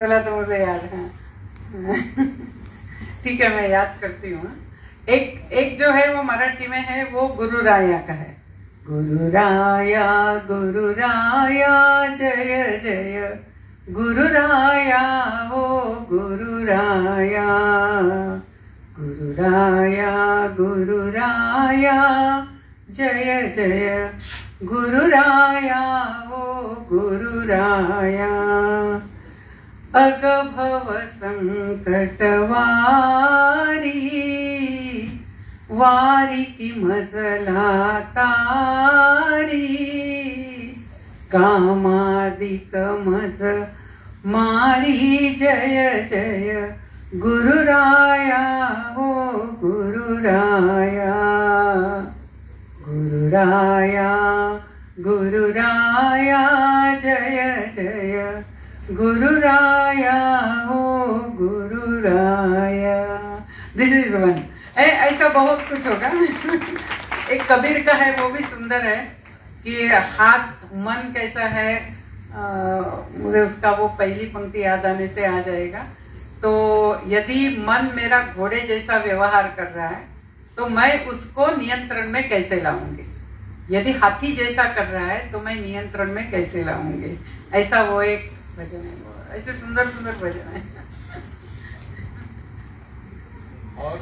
बोला तो मुझे याद है। ठीक है, मैं याद करती हूँ। एक एक जो है वो मराठी में है, वो गुरु राया का है। गुरु राया जय जय गुरु राया, हो गुरु राया। गुरु राया जय जय गुरु राया, हो गुरु राया। अगभव संकट वारी की मजला तारी। कामादिक मज मारी जय जय गुरु राया, हो गुरु राया। गुरु राया जय जय गुरु राया, हो गुरु राया। दिस इज वन। ऐसा बहुत कुछ होगा। एक कबीर का है, वो भी सुंदर है कि हाथ मन कैसा है। मुझे उसका वो पहली पंक्ति याद आने से आ जाएगा। तो यदि मन मेरा घोड़े जैसा व्यवहार कर रहा है तो मैं उसको नियंत्रण में कैसे लाऊंगी। यदि हाथी जैसा कर रहा है तो मैं नियंत्रण में कैसे लाऊंगी। ऐसा वो एक भजन है। वो ऐसे सुंदर सुंदर भजन है। और